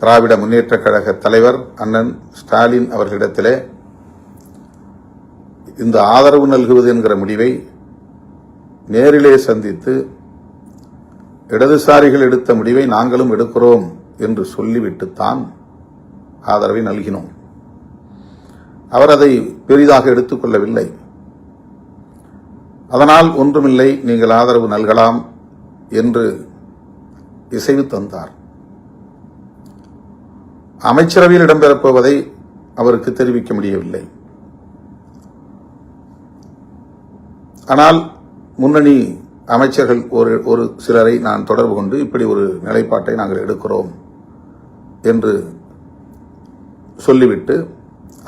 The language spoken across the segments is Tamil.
திராவிட முன்னேற்றக் கழக தலைவர் அண்ணன் ஸ்டாலின் அவர்களிடத்திலே இந்த ஆதரவு நல்குவது என்கிற முடிவை நேரிலே சந்தித்து இடதுசாரிகள் எடுத்த முடிவை நாங்களும் எடுக்கிறோம் என்று சொல்லிவிட்டுத்தான் ஆதரவை நல்கினோம். அவர் அதை பெரிதாக எடுத்துக் கொள்ளவில்லை. அதனால் ஒன்றுமில்லை, நீங்கள் ஆதரவு நல்கலாம் என்று இசைவு தந்தார். அமைச்சரவையில் இடம்பெறப் போவதை அவருக்கு தெரிவிக்க முடியவில்லை. ஆனால் முன்னணி அமைச்சர்கள் ஒரு சிலரை நான் தொடர்பு கொண்டு இப்படி ஒரு நிலைப்பாட்டை நாங்கள் எடுக்கிறோம் என்று சொல்லிவிட்டு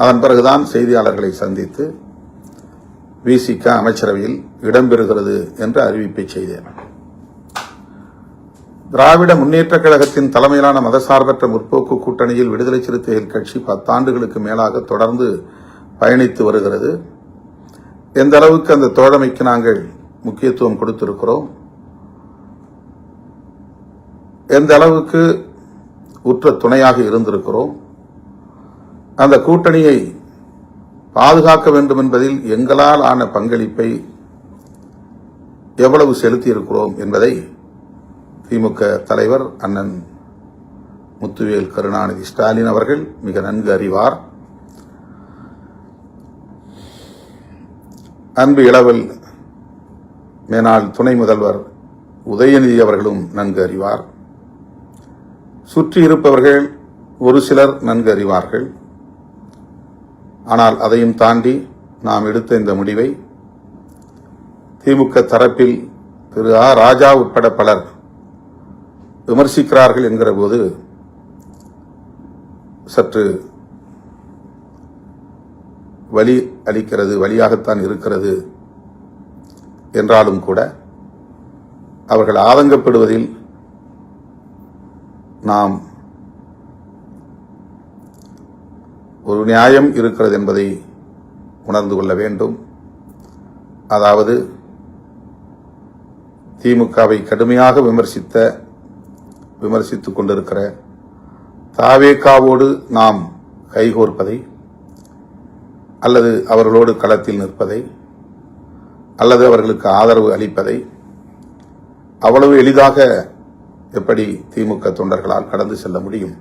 அதன் பிறகுதான் செய்தியாளர்களை சந்தித்து விசிக அமைச்சரவையில் இடம்பெறுகிறது என்ற அறிவிப்பை செய்தேன். திராவிட முன்னேற்றக் கழகத்தின் தலைமையிலான மதசார்பற்ற முற்போக்கு கூட்டணியில் விடுதலை சிறுத்தைகள் கட்சி 10 ஆண்டுகளுக்கு மேலாக தொடர்ந்து பயணித்து வருகிறது. எந்த அளவுக்கு அந்த தோழமைக்கு நாங்கள் முக்கியத்துவம் கொடுத்திருக்கிறோம், எந்த அளவுக்கு உற்ற துணையாக இருந்திருக்கிறோம், அந்த கூட்டணியை பாதுகாக்க வேண்டும் என்பதில் எங்களால் ஆன பங்களிப்பை எவ்வளவு செலுத்தியிருக்கிறோம் என்பதை திமுக தலைவர் அண்ணன் முத்துவேல் கருணாநிதி ஸ்டாலின் அவர்கள் மிக நன்கு அறிவார். அன்பு இளவல் மேனாள் துணை முதல்வர் உதயநிதி அவர்களும் நன்கு அறிவார். சுற்றி இருப்பவர்கள் ஒரு சிலர் நன்கு அறிவார்கள். ஆனால் அதையும் தாண்டி நாம் எடுத்த இந்த முடிவை திமுக தரப்பில் திரு ஆ ராஜா உட்பட பலர் விமர்சிக்கிறார்கள் என்கிற போது சற்று வலி அளிக்கிறது, வலியாகத்தான் இருக்கிறது. என்றாலும் கூட அவர்கள் ஆதங்கப்படுவதில் நாம் ஒரு நியாயம் இருக்கிறது என்பதை உணர்ந்து கொள்ள வேண்டும். அதாவது திமுகவை கடுமையாக விமர்சித்துக் கொண்டிருக்கிற தாவேகாவோடு நாம் கைகோர்ப்பதை அல்லது அவர்களோடு களத்தில் நிற்பதை அல்லது அவர்களுக்கு ஆதரவு அளிப்பதை அவ்வளவு எளிதாக எப்படி திமுக தொண்டர்களால் கடந்து செல்ல முடியும்?